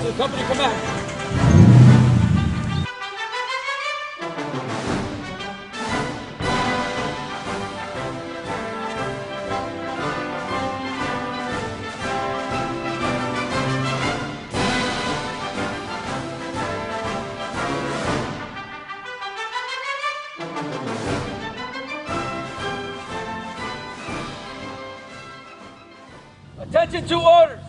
to the company commander. Attention to orders!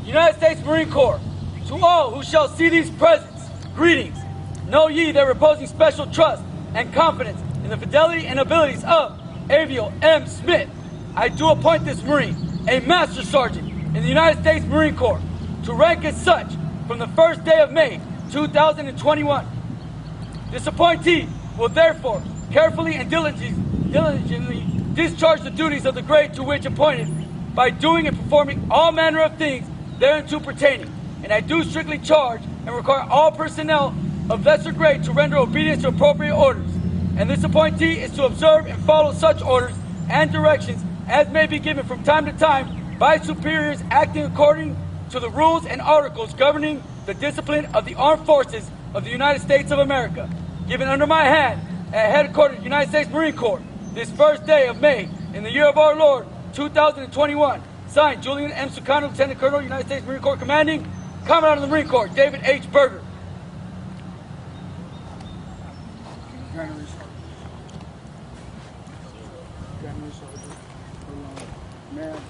United States Marine Corps, to all who shall see these presents, greetings. Know ye that reposing special trust and confidence in the fidelity and abilities of Avial M. Smith, I do appoint this Marine a Master Sergeant in the United States Marine Corps to rank as such from the first day of May 2021. This appointee will therefore carefully and diligently discharge the duties of the grade to which appointed by doing and performing all manner of things thereunto pertaining, and I do strictly charge and require all personnel of lesser grade to render obedience to appropriate orders, and this appointee is to observe and follow such orders and directions as may be given from time to time by superiors acting according to the rules and articles governing the discipline of the armed forces of the United States of America, given under my hand at headquarters United States Marine Corps this first day of May in the year of our Lord 2021. Signed, Julian M. Msgt, Lieutenant Colonel, United States Marine Corps Commanding, Commandant of the Marine Corps, David H. Berger. Gunnery Sergeant. Ma'am,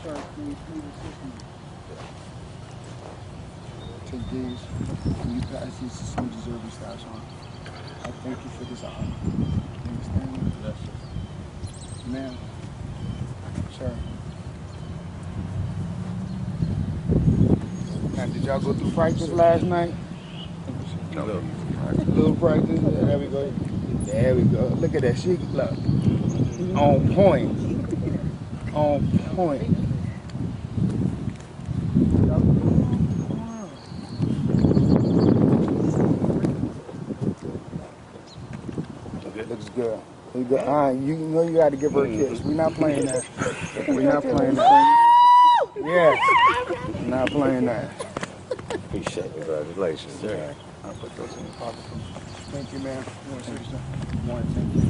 sir, can you please assist me? Take these. Can you pass these to some deserving stash on? I thank you for this honor. You understand me? Yes, sir. Ma'am, sir. Now, did y'all go through practice last night? No. Little practice. Yeah, there we go. There we go. Look at that. She look on point. On point. Looks good. You know you got to give her a kiss. We're not playing that. We're not playing that. Yeah. We're not playing that. Appreciate it. Congratulations, sir. I'll put those in the pocket. Thank you, ma'am. Thank you.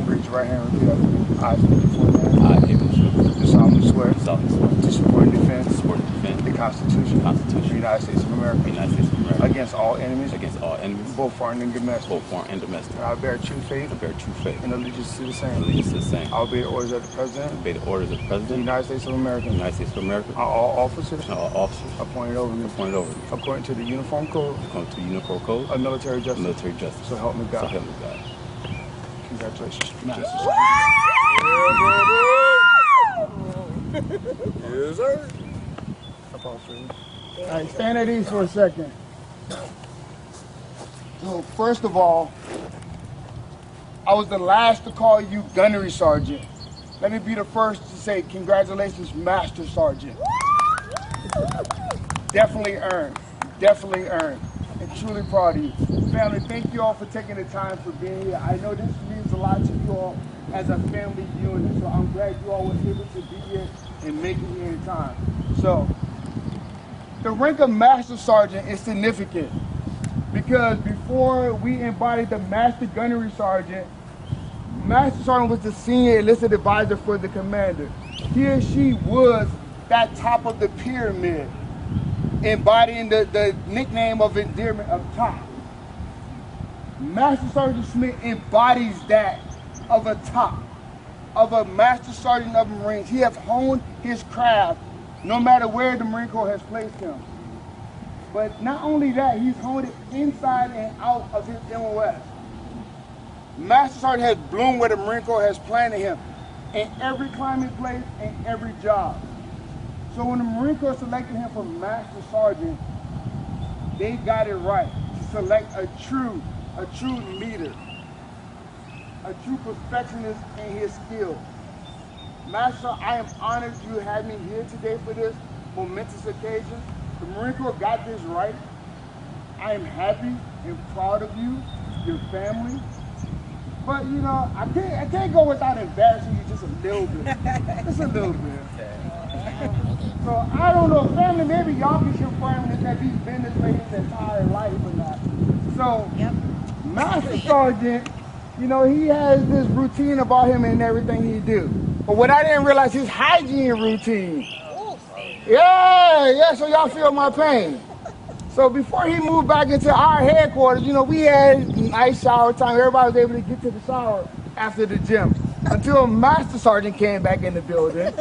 Reach your right hand, repeat after me. I, do solemnly swear to support and defend the Constitution of the United States of America. Against all enemies. Both foreign and domestic. I bear true faith. And allegiance to the same. I obey the orders of the President. The United States of America. All officers. Appointed over me. According to the Uniform Code. Of military justice. So help me God. Congratulations. Yes, sir. All right, stand at ease for a second. So first of all, I was the last to call you Gunnery Sergeant. Let me be the first to say congratulations, Master Sergeant. Definitely earned, and truly proud of you. Family, thank you all for taking the time for being here. I know this means a lot to you all as a family unit, so I'm glad you all were able to be here and make it here in time. So, the rank of Master Sergeant is significant because before we embodied the Master Gunnery Sergeant, Master Sergeant was the senior enlisted advisor for the commander. He or she was that top of the pyramid, embodying the nickname of endearment of top. Master Sergeant Smith embodies that of a top, of a Master Sergeant of Marines. He has honed his craft no matter where the Marine Corps has placed him. But not only that, he's honed it inside and out of his MOS. Master Sergeant has bloomed where the Marine Corps has planted him, in every climate place, in every job. So when the Marine Corps selected him for Master Sergeant, they got it right to select a true leader, a true perfectionist in his skill. Master, I am honored you had me here today for this momentous occasion. The Marine Corps got this right. I am happy and proud of you. your family. But you know, I can't go without embarrassing you just a little bit. Just a little bit. So I don't know, family, maybe y'all can confirm that he's been this way his entire life or not. So Master Sergeant, you know, he has this routine about him and everything he do. But what I didn't realize, his hygiene routine. Yeah, so y'all feel my pain. So before he moved back into our headquarters, you know, we had nice shower time. Everybody was able to get to the shower after the gym. Until Master Sergeant came back in the building.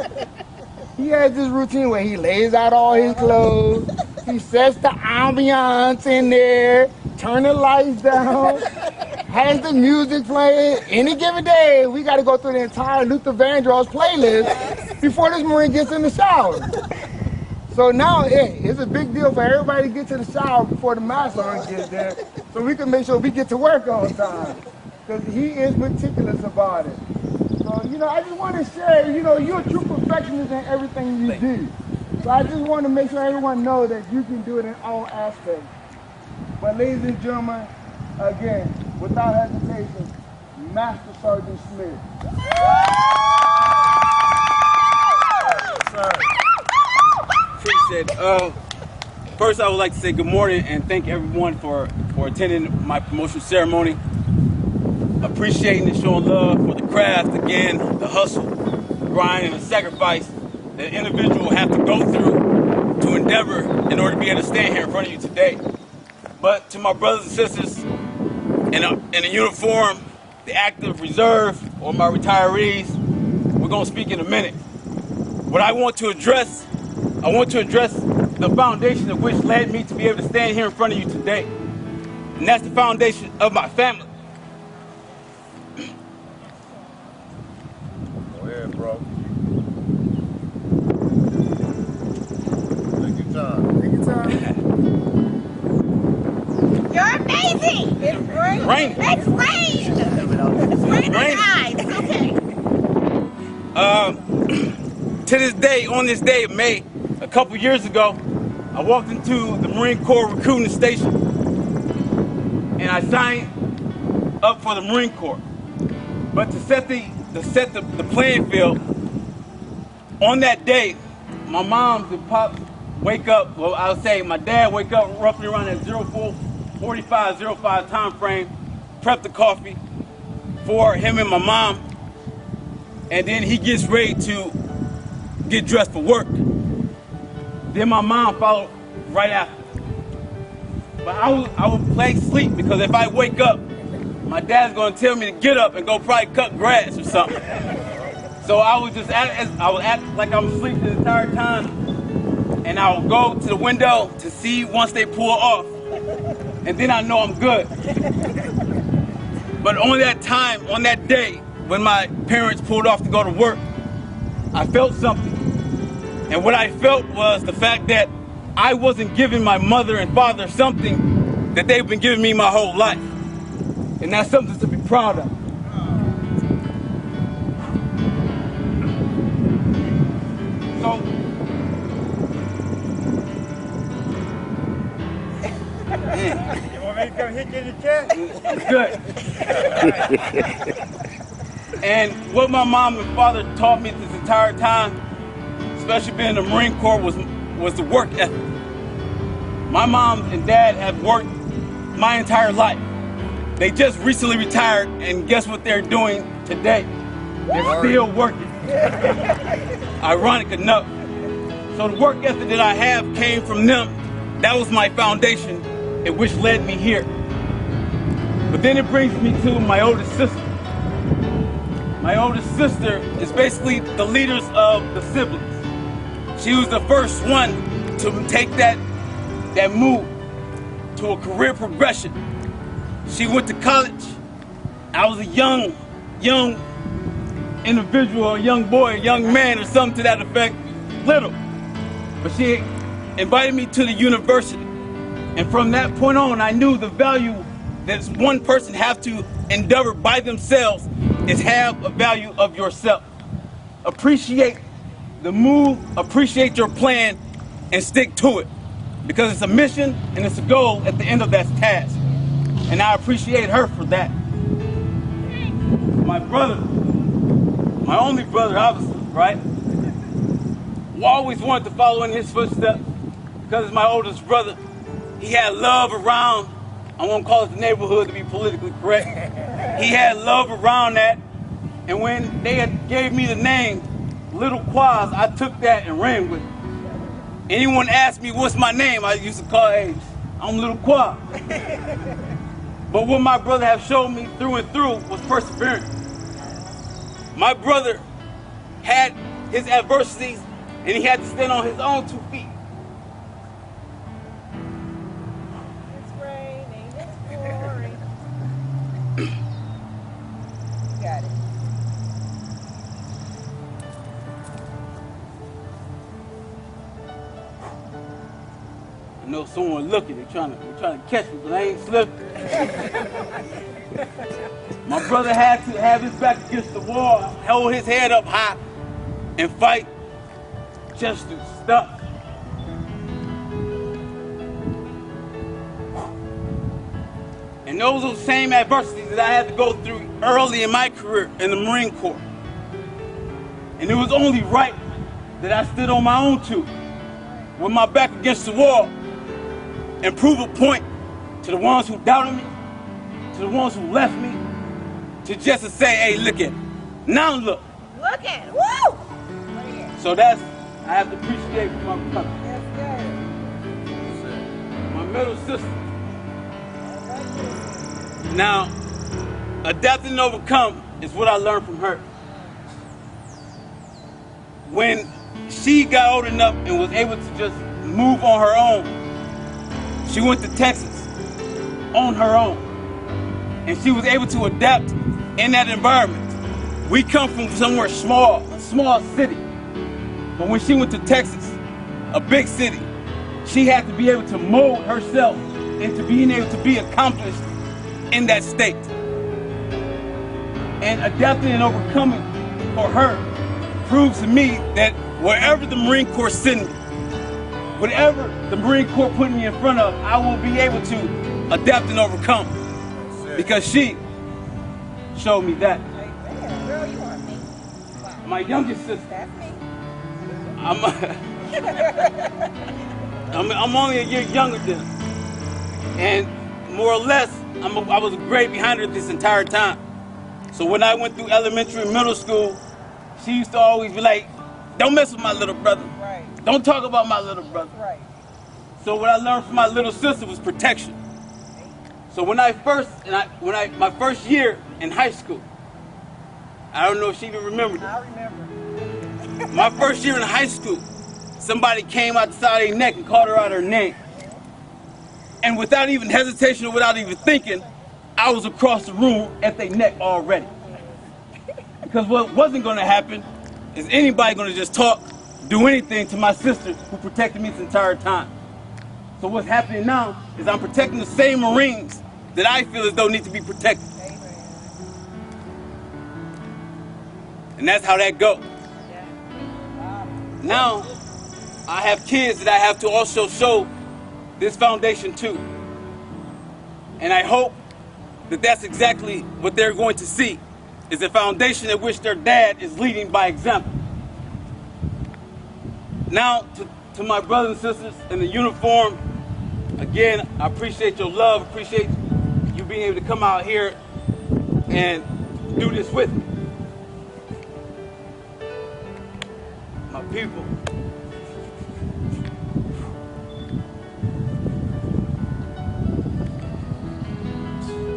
He has this routine where he lays out all his clothes, he sets the ambiance in there, turn the lights down, has the music playing. Any given day, we got to go through the entire Luther Vandross playlist before this Marine gets in the shower. So now, it's a big deal for everybody to get to the shower before the Master Sergeant gets there, so we can make sure we get to work on time, because he is meticulous about it. So, you know, I just want to share, you know, you're a true perfectionist in everything you do. So I just want to make sure everyone knows that you can do it in all aspects. But ladies and gentlemen, again, without hesitation, Master Sergeant Smith. Appreciate it. First, I would like to say good morning and thank everyone for attending my promotion ceremony. Appreciating and showing love for the craft, again, the hustle, the grind, and the sacrifice that an individual have to go through to endeavor in order to be able to stand here in front of you today. But to my brothers and sisters in a uniform, the active reserve, or my retirees, we're going to speak in a minute. What I want to address the foundation of which led me to be able to stand here in front of you today. And that's the foundation of my family. Go ahead, bro. Take your time. Take your time. You're amazing! It's Raining. It's rain! It's raining eyes. It's okay. To this day, on this day of May, a couple years ago, I walked into the Marine Corps recruiting station and I signed up for the Marine Corps. But to set the playing field, on that day, my mom and pops wake up, well, I would say my dad wake up roughly around that 04:45 time frame, prep the coffee for him and my mom, and then he gets ready to get dressed for work. Then my mom followed right after. But I would play sleep, because if I wake up, my dad's gonna tell me to get up and go probably cut grass or something. So I would act like I'm asleep the entire time, and I would go to the window to see once they pull off, and then I know I'm good. But on that day, when my parents pulled off to go to work, I felt something. And what I felt was the fact that I wasn't giving my mother and father something that they've been giving me my whole life. And that's something to be proud of. So, You want me to come hit you in the chest? good. And what my mom and father taught me this entire time, especially being in the Marine Corps, was the work ethic. My mom and dad have worked my entire life. They just recently retired, and guess what they're doing today? They're still working. Ironic enough. So the work ethic that I have came from them. That was my foundation, and which led me here. But then it brings me to my oldest sister. My oldest sister is basically the leaders of the siblings. She was the first one to take that move to a career progression. She went to college. I was a young individual, a young boy, a young man, or something to that effect, little. But she invited me to the university. And from that point on, I knew the value that one person have to endeavor by themselves is have a value of yourself. Appreciate the move, appreciate your plan, and stick to it. Because it's a mission and it's a goal at the end of that task. And I appreciate her for that. My brother, my only brother, obviously, right? Who always wanted to follow in his footsteps because he's my oldest brother. He had love around, I won't call it the neighborhood to be politically correct. He had love around that. And when they had gave me the name Little Quaz, I took that and ran with it. Anyone asked me what's my name, I used to call, hey, I'm Little Quaz. But what my brother have shown me through and through was perseverance. My brother had his adversities and he had to stand on his own 2 feet. It's raining, it's pouring. You got it. I know someone looking, they're trying to catch me, but I ain't slipping. My brother had to have his back against the wall, hold his head up high, and fight just to stop. And those are the same adversities that I had to go through early in my career in the Marine Corps. And it was only right that I stood on my own 2, with my back against the wall, and prove a point to the ones who doubted me, to the ones who left me, to just to say, hey, look at it. Now look. Look at it. Woo! Look at it. So that's, I have to appreciate my brother. Yes, yes. My middle sister. Now, adapt and overcome is what I learned from her. When she got old enough and was able to just move on her own, she went to Texas on her own. And she was able to adapt in that environment. We come from somewhere small, a small city. But when she went to Texas, a big city, she had to be able to mold herself into being able to be accomplished in that state. And adapting and overcoming for her proves to me that wherever the Marine Corps sends me, whatever the Marine Corps put me in front of, I will be able to adapt and overcome. Because she showed me that. Amen. Girl, you are me. Wow. My youngest sister, That's me. I'm only a year younger than her. And more or less, I was a grade behind her this entire time. So when I went through elementary and middle school, she used to always be like, don't mess with my little brother. Right. Don't talk about my little brother. Right. So what I learned from my little sister was protection. So when my first year in high school, I don't know if she even remembered it. I remember. My first year in high school, somebody came out the side of her neck and called her out her name. And without even hesitation or without even thinking, I was across the room at their neck already. Because what wasn't going to happen is anybody going to just talk, do anything to my sister who protected me this entire time. So what's happening now is I'm protecting the same Marines that I feel as though need to be protected. Amen. And that's how that goes. Yeah. Now, I have kids that I have to also show this foundation to. And I hope that that's exactly what they're going to see, is a foundation at which their dad is leading by example. Now, to my brothers and sisters in the uniform, again, I appreciate your love, appreciate you being able to come out here and do this with me. My people.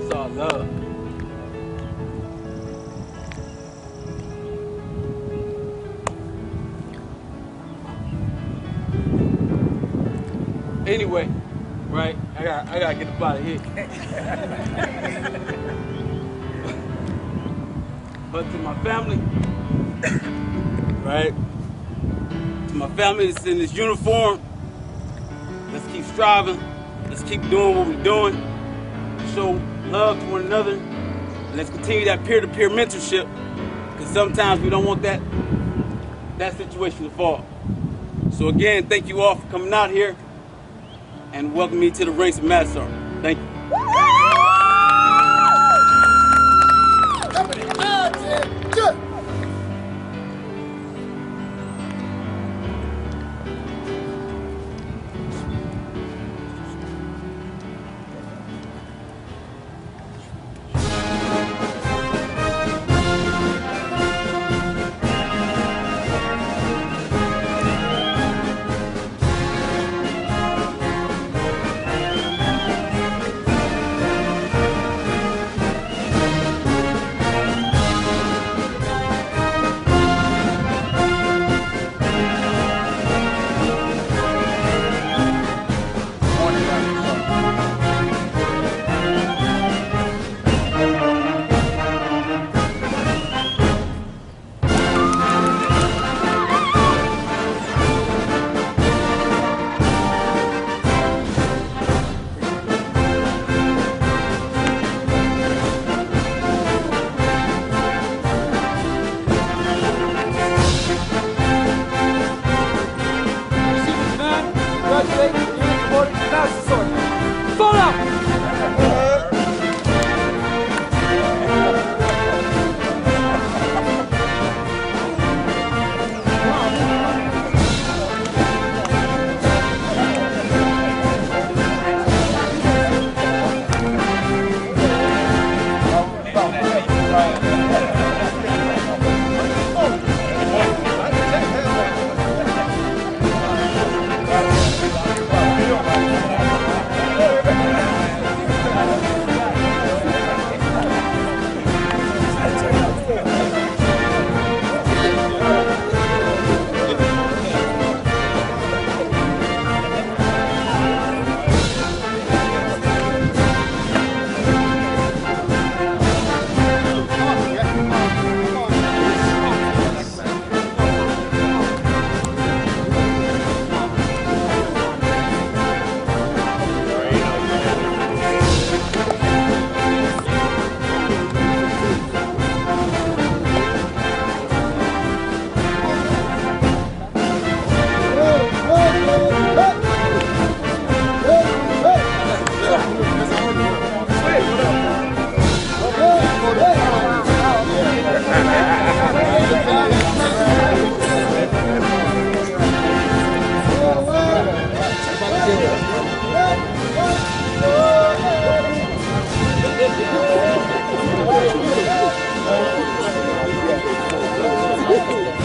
It's all love. Anyway, right? I gotta get up out of here. But to my family, right? To my family that's in this uniform, let's keep striving. Let's keep doing what we're doing. Show love to one another. And let's continue that peer-to-peer mentorship. Because sometimes we don't want that situation to fall. So again, thank you all for coming out here and welcome me to the ranks of Mad Sergeant. Thank you.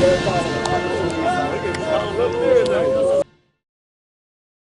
They're kind of